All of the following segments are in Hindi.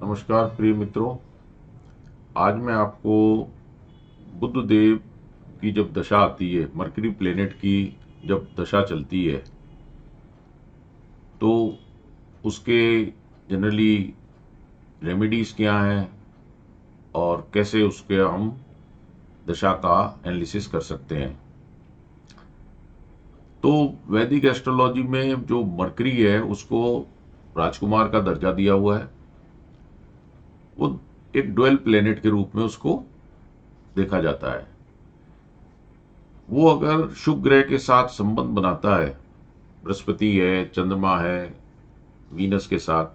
नमस्कार प्रिय मित्रों। आज मैं आपको बुध देव की जब दशा आती है, मरकरी प्लेनेट की जब दशा चलती है, तो उसके जनरली रेमेडीज क्या हैं और कैसे उसके हम दशा का एनालिसिस कर सकते हैं। तो वैदिक एस्ट्रोलॉजी में जो मरकरी है उसको राजकुमार का दर्जा दिया हुआ है। वो एक ड्वेल प्लेनेट के रूप में उसको देखा जाता है। वो अगर शुभ ग्रह के साथ संबंध बनाता है, बृहस्पति है, चंद्रमा है, वीनस के साथ,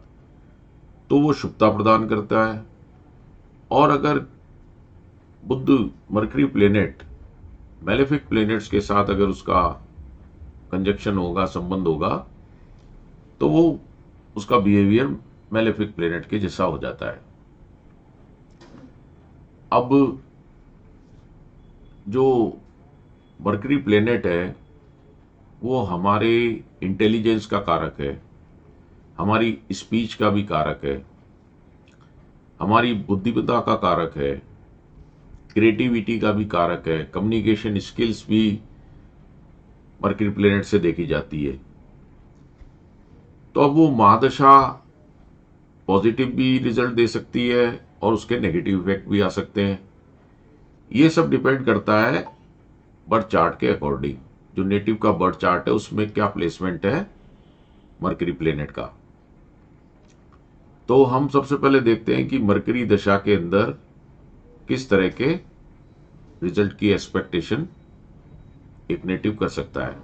तो वो शुभता प्रदान करता है। और अगर बुध मरकरी प्लेनेट मैलेफिक प्लेनेट्स के साथ अगर उसका कंजक्शन होगा, संबंध होगा, तो वो उसका बिहेवियर मैलेफिक प्लेनेट के जैसा हो जाता है। अब जो मरकरी प्लेनेट है वो हमारे इंटेलिजेंस का कारक है, हमारी स्पीच का भी कारक है, हमारी बुद्धिमत्ता का कारक है, क्रिएटिविटी का भी कारक है, कम्युनिकेशन स्किल्स भी मरकरी प्लेनेट से देखी जाती है। तो अब वो महादशा पॉजिटिव भी रिजल्ट दे सकती है और उसके नेगेटिव इफेक्ट भी आ सकते हैं। ये सब डिपेंड करता है बर्थ चार्ट के अकॉर्डिंग। जो नेटिव का बर्थ चार्ट है उसमें क्या प्लेसमेंट है मरकरी प्लेनेट का। तो हम सबसे पहले देखते हैं कि मरकरी दशा के अंदर किस तरह के रिजल्ट की एक्सपेक्टेशन एक नेटिव कर सकता है।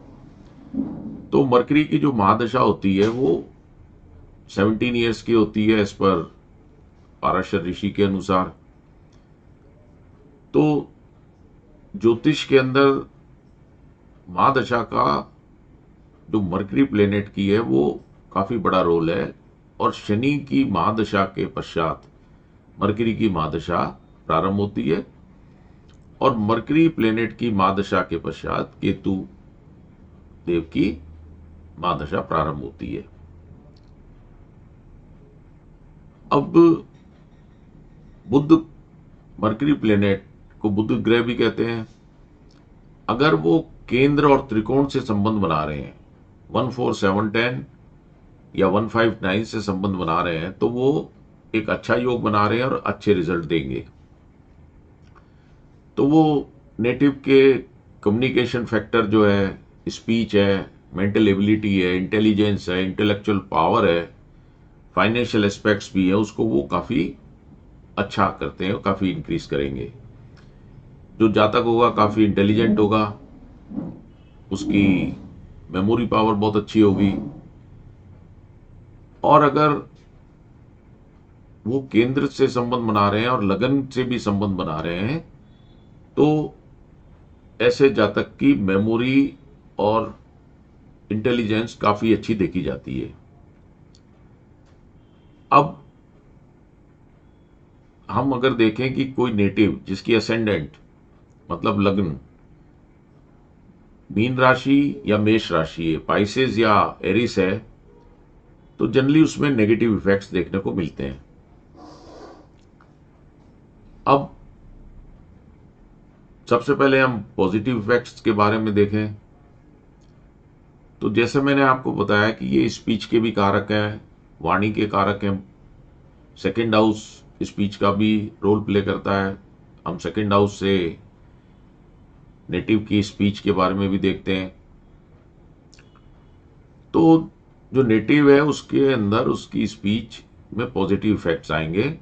तो मरकरी की जो महादशा होती है वो 17 ईयर्स की होती है एज पर पाराशर ऋषि के अनुसार। तो ज्योतिष के अंदर महादशा का जो मरकरी प्लेनेट की है वो काफी बड़ा रोल है। और शनि की महादशा के पश्चात मरकरी की महादशा प्रारंभ होती है और मरकरी प्लेनेट की महादशा के पश्चात केतु देव की महादशा प्रारंभ होती है। अब बुध मरकरी प्लेनेट को बुध ग्रह भी कहते हैं। अगर वो केंद्र और त्रिकोण से संबंध बना रहे हैं, 14710 या 159 से संबंध बना रहे हैं, तो वो एक अच्छा योग बना रहे हैं और अच्छे रिजल्ट देंगे। तो वो नेटिव के कम्युनिकेशन फैक्टर जो है, स्पीच है, मेंटल एबिलिटी है, इंटेलिजेंस है, इंटेलेक्चुअल पावर है, फाइनेंशियल एस्पेक्ट्स भी है, उसको वो काफी अच्छा करते हैं, काफी इंक्रीज करेंगे। जो जातक होगा काफी इंटेलिजेंट होगा, उसकी मेमोरी पावर बहुत अच्छी होगी। और अगर वो केंद्र से संबंध बना रहे हैं और लगन से भी संबंध बना रहे हैं, तो ऐसे जातक की मेमोरी और इंटेलिजेंस काफी अच्छी देखी जाती है। अब हम अगर देखें कि कोई नेटिव जिसकी असेंडेंट मतलब लग्न मीन राशि या मेष राशि है, पाइसेस या एरिस है, तो जनरली उसमें नेगेटिव इफेक्ट्स देखने को मिलते हैं। अब सबसे पहले हम पॉजिटिव इफेक्ट्स के बारे में देखें। तो जैसे मैंने आपको बताया कि ये स्पीच के भी कारक हैं, वाणी के कारक हैं। सेकंड हाउस स्पीच का भी रोल प्ले करता है। हम सेकंड हाउस से नेटिव की स्पीच के बारे में भी देखते हैं। तो जो नेटिव है उसके अंदर उसकी स्पीच में पॉजिटिव इफेक्ट्स आएंगे।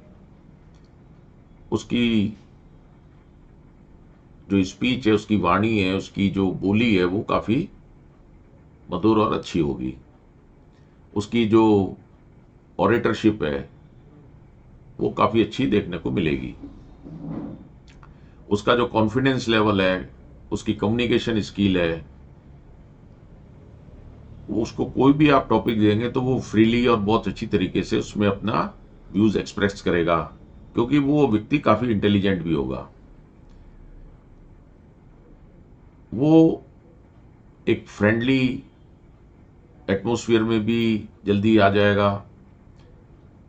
उसकी जो स्पीच है, उसकी वाणी है, उसकी जो बोली है, वो काफी मधुर और अच्छी होगी। उसकी जो ऑरेटरशिप है वो काफी अच्छी देखने को मिलेगी। उसका जो कॉन्फिडेंस लेवल है, उसकी कम्युनिकेशन स्किल है, उसको कोई भी आप टॉपिक देंगे तो वो फ्रीली और बहुत अच्छी तरीके से उसमें अपना व्यूज एक्सप्रेस करेगा, क्योंकि वो व्यक्ति काफी इंटेलिजेंट भी होगा। वो एक फ्रेंडली एटमॉस्फेयर में भी जल्दी आ जाएगा।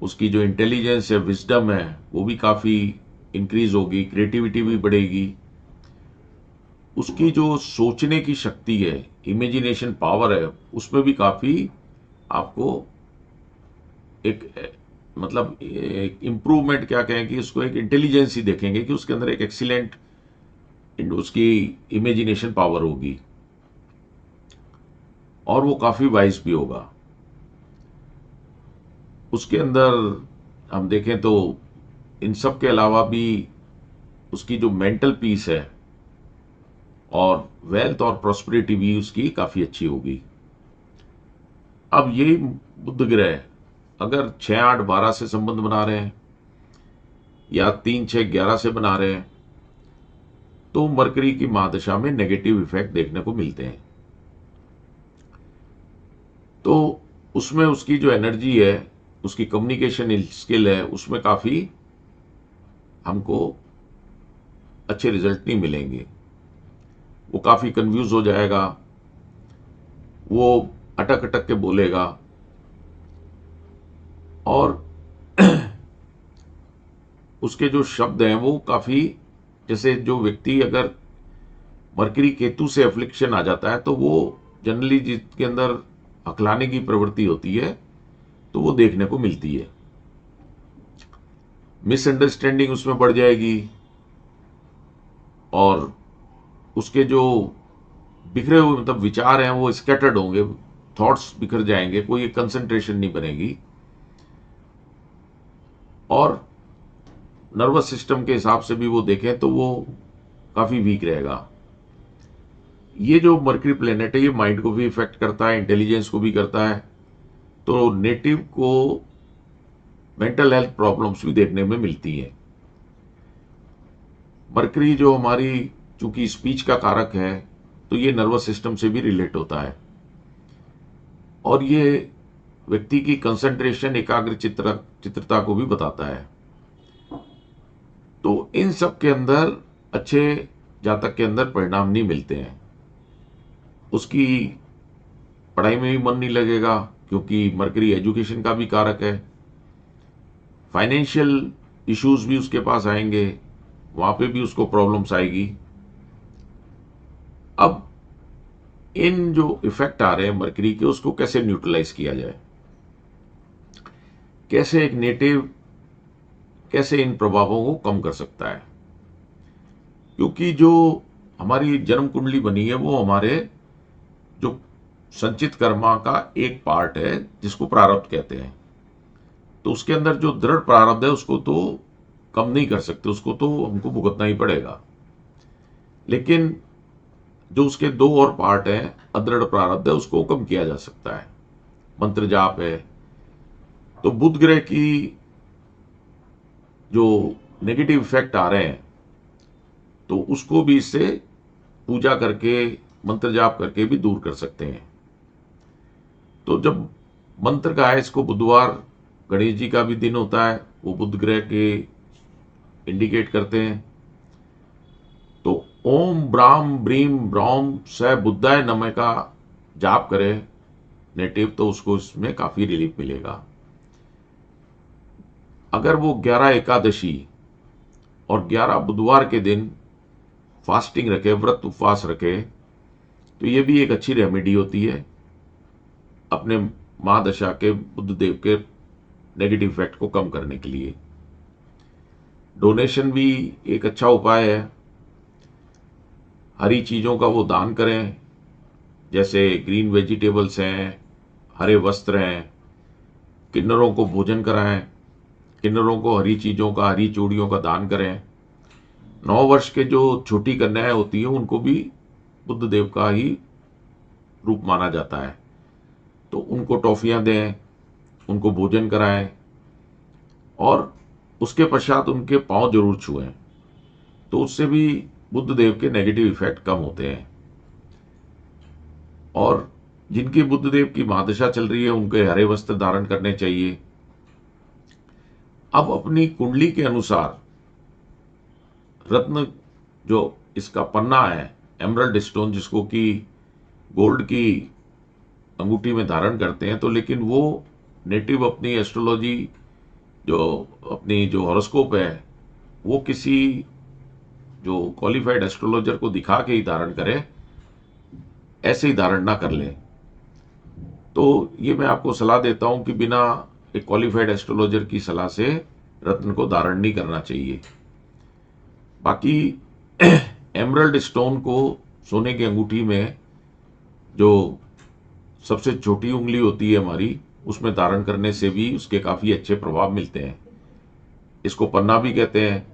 उसकी जो इंटेलिजेंस है, विजडम है, वो भी काफ़ी इंक्रीज होगी, क्रिएटिविटी भी बढ़ेगी, उसकी जो सोचने की शक्ति है, इमेजिनेशन पावर है, उसमें भी काफ़ी आपको एक मतलब एक इम्प्रूवमेंट, क्या कहें कि उसको एक इंटेलिजेंस ही देखेंगे कि उसके अंदर एक एक्सीलेंट उसकी इमेजिनेशन पावर होगी और वो काफ़ी वाइज भी होगा। उसके अंदर हम देखें तो इन सब के अलावा भी उसकी जो मेंटल पीस है और वेल्थ और प्रॉस्पेरिटी भी उसकी काफ़ी अच्छी होगी। अब यही बुध ग्रह अगर 6, 8, 12 से संबंध बना रहे हैं या 3, 6, 11 से बना रहे हैं तो मरकरी की महादशा में नेगेटिव इफेक्ट देखने को मिलते हैं। तो उसमें उसकी जो एनर्जी है, उसकी कम्युनिकेशन स्किल है, उसमें काफ़ी हमको अच्छे रिजल्ट नहीं मिलेंगे। वो काफ़ी कंफ्यूज हो जाएगा, वो अटक अटक के बोलेगा और उसके जो शब्द हैं वो काफ़ी, जैसे जो व्यक्ति अगर मरकरी केतु से अफ्लिक्शन आ जाता है तो वो जनरली जिसके अंदर हकलाने की प्रवृत्ति होती है तो वो देखने को मिलती है। मिसअंडरस्टैंडिंग उसमें बढ़ जाएगी और उसके जो बिखरे हुए मतलब विचार हैं वो स्कैटर्ड होंगे, थॉट्स बिखर जाएंगे, कोई कंसंट्रेशन नहीं बनेगी और नर्वस सिस्टम के हिसाब से भी वो देखें तो वो काफ़ी वीक रहेगा। ये जो मरकरी प्लेनेट है ये माइंड को भी इफेक्ट करता है, इंटेलिजेंस को भी करता है, तो नेटिव को मेंटल हेल्थ प्रॉब्लम्स भी देखने में मिलती हैं। मरकरी जो हमारी चूंकि स्पीच का कारक है तो ये नर्वस सिस्टम से भी रिलेट होता है और ये व्यक्ति की कंसंट्रेशन, एकाग्र चित्रता को भी बताता है। तो इन सब के अंदर अच्छे जातक के अंदर परिणाम नहीं मिलते हैं, उसकी पढ़ाई में भी मन नहीं लगेगा क्योंकि मरकरी एजुकेशन का भी कारक है, फाइनेंशियल इश्यूज भी उसके पास आएंगे, वहां पे भी उसको प्रॉब्लम्स आएगी। अब इन जो इफेक्ट आ रहे हैं मरकरी के, उसको कैसे न्यूट्रलाइज किया जाए, कैसे एक नेटिव कैसे इन प्रभावों को कम कर सकता है, क्योंकि जो हमारी जन्म कुंडली बनी है वो हमारे जो संचित कर्मा का एक पार्ट है जिसको प्रारब्ध कहते हैं। तो उसके अंदर जो दृढ़ प्रारब्ध है उसको तो कम नहीं कर सकते, उसको तो हमको भुगतना ही पड़ेगा। लेकिन जो उसके दो और पार्ट हैं, अदृढ़ प्रारब्ध है, उसको कम किया जा सकता है, मंत्र जाप है। तो बुध ग्रह की जो नेगेटिव इफेक्ट आ रहे हैं तो उसको भी इससे पूजा करके, मंत्र जाप करके भी दूर कर सकते हैं। तो जब मंत्र का है, इसको बुधवार गणेश जी का भी दिन होता है, वो बुध ग्रह के इंडिकेट करते हैं। तो ओम ब्राम ब्रीम ब्रौम स बुद्धाय नमः का जाप करे नेटिव तो उसको इसमें काफी रिलीफ मिलेगा। अगर वो 11 एकादशी और 11 बुधवार के दिन फास्टिंग रखे, व्रत उपवास रखे, तो ये भी एक अच्छी रेमेडी होती है अपने महादशा के बुध देव के नेगेटिव इफेक्ट को कम करने के लिए। डोनेशन भी एक अच्छा उपाय है, हरी चीज़ों का वो दान करें, जैसे ग्रीन वेजिटेबल्स हैं, हरे वस्त्र हैं, किन्नरों को भोजन कराएं, किन्नरों को हरी चीज़ों का, हरी चूड़ियों का दान करें। 9 वर्ष के जो छोटी कन्याएं होती हैं उनको भी बुद्ध देव का ही रूप माना जाता है, तो उनको टॉफियां दें, उनको भोजन कराएं और उसके पश्चात उनके पांव जरूर छुएं, तो उससे भी बुद्ध देव के नेगेटिव इफेक्ट कम होते हैं। और जिनकी बुद्ध देव की महादशा चल रही है उनके हरे वस्त्र धारण करने चाहिए। अब अपनी कुंडली के अनुसार रत्न जो इसका पन्ना है, एमरल्ड स्टोन, जिसको कि गोल्ड की अंगूठी में धारण करते हैं, तो लेकिन वो नेटिव अपनी एस्ट्रोलॉजी जो अपनी जो हॉरोस्कोप है वो किसी जो क्वालिफाइड एस्ट्रोलॉजर को दिखा के ही धारण करे, ऐसे ही धारण ना कर ले। तो ये मैं आपको सलाह देता हूं कि बिना एक क्वालिफाइड एस्ट्रोलॉजर की सलाह से रत्न को धारण नहीं करना चाहिए। बाकी एमरल्ड स्टोन को सोने की अंगूठी में जो सबसे छोटी उंगली होती है हमारी, उसमें धारण करने से भी उसके काफी अच्छे प्रभाव मिलते हैं। इसको पन्ना भी कहते हैं।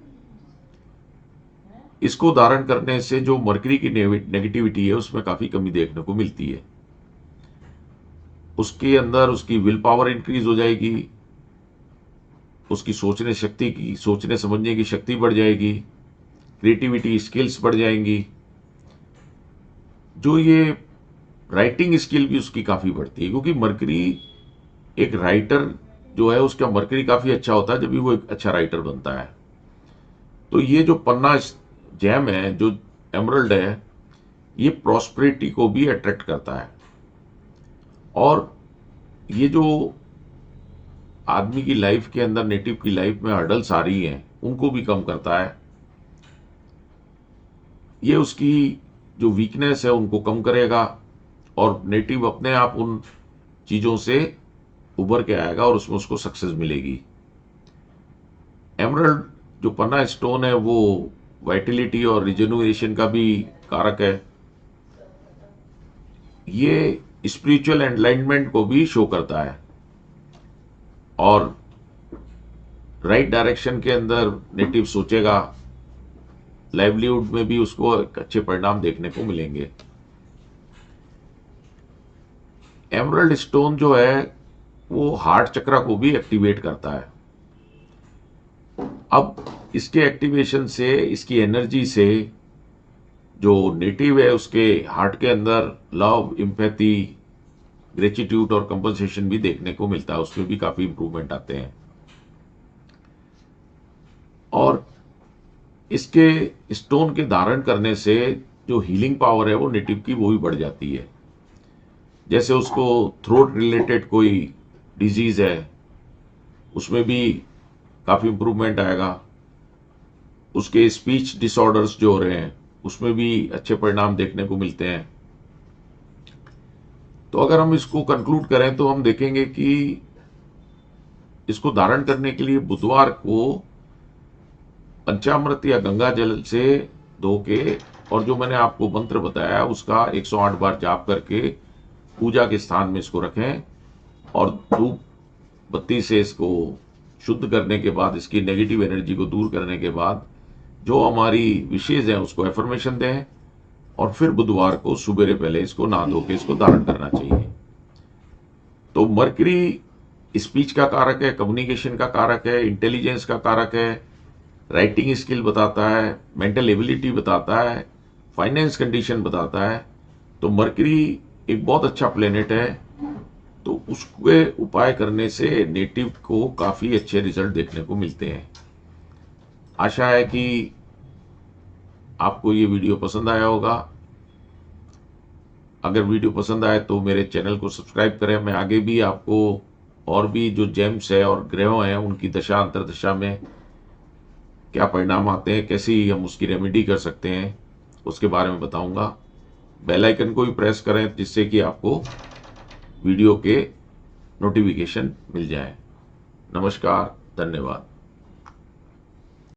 इसको धारण करने से जो मरकरी की नेगेटिविटी है उसमें काफी कमी देखने को मिलती है। उसके अंदर उसकी विल पावर इंक्रीज हो जाएगी, उसकी सोचने समझने की शक्ति बढ़ जाएगी, क्रिएटिविटी स्किल्स बढ़ जाएंगी। जो ये राइटिंग स्किल भी उसकी काफी बढ़ती है, क्योंकि मरकरी एक राइटर जो है उसका मरकरी काफी अच्छा होता है जब भी वो एक अच्छा राइटर बनता है। तो ये जो पन्ना जैम है, जो एमरल्ड है, ये प्रॉस्पेरिटी को भी अट्रैक्ट करता है और ये जो आदमी की लाइफ के अंदर, नेटिव की लाइफ में हर्डल्स आ रही हैं, उनको भी कम करता है। ये उसकी जो वीकनेस है उनको कम करेगा और नेटिव अपने आप उन चीजों से उभर के आएगा और उसमें उसको सक्सेस मिलेगी। एमरल्ड जो पन्ना स्टोन है वो वाइटलिटी और रिजेन्युएशन का भी कारक है। ये स्पिरिचुअल एनलाइटमेंट को भी शो करता है और राइट डायरेक्शन के अंदर नेटिव सोचेगा, लाइवलीहुड में भी उसको एक अच्छे परिणाम देखने को मिलेंगे। एमरल्ड स्टोन जो है वो हार्ट चक्र को भी एक्टिवेट करता है। अब इसके एक्टिवेशन से, इसकी एनर्जी से जो नेटिव है उसके हार्ट के अंदर लव, एम्पैथी, ग्रेटिट्यूड और कंपनसेशन भी देखने को मिलता है। उसमें भी काफी इंप्रूवमेंट आते हैं और इसके स्टोन के धारण करने से जो हीलिंग पावर है वो नेटिव की वो भी बढ़ जाती है। जैसे उसको थ्रोट रिलेटेड कोई डिजीज है उसमें भी काफी इंप्रूवमेंट आएगा। उसके स्पीच डिसऑर्डर्स जो हो रहे हैं उसमें भी अच्छे परिणाम देखने को मिलते हैं। तो अगर हम इसको कंक्लूड करें तो हम देखेंगे कि इसको धारण करने के लिए बुधवार को पंचामृत या गंगा जल से धो के, और जो मैंने आपको मंत्र बताया उसका 108 बार जाप करके पूजा के स्थान में इसको रखें और धूप बत्ती से इसको शुद्ध करने के बाद, इसकी नेगेटिव एनर्जी को दूर करने के बाद जो हमारी विशेष है उसको एफर्मेशन दें और फिर बुधवार को सुबह पहले इसको नहा धो के इसको धारण करना चाहिए। तो मरकरी स्पीच का कारक है, कम्युनिकेशन का कारक है, इंटेलिजेंस का कारक है, राइटिंग स्किल बताता है, मेंटल एबिलिटी बताता है, फाइनेंस कंडीशन बताता है। तो मरकरी एक बहुत अच्छा प्लेनेट है। तो उसके उपाय करने से नेटिव को काफी अच्छे रिजल्ट देखने को मिलते हैं। आशा है कि आपको ये वीडियो पसंद आया होगा। अगर वीडियो पसंद आए तो मेरे चैनल को सब्सक्राइब करें। मैं आगे भी आपको और भी जो जेम्स है और ग्रहों हैं उनकी दशा अंतर्दशा में क्या परिणाम आते हैं, कैसी हम उसकी रेमेडी कर सकते हैं, उसके बारे में बताऊंगा। बेल आइकन को भी प्रेस करें जिससे कि आपको वीडियो के नोटिफिकेशन मिल जाए। नमस्कार, धन्यवाद।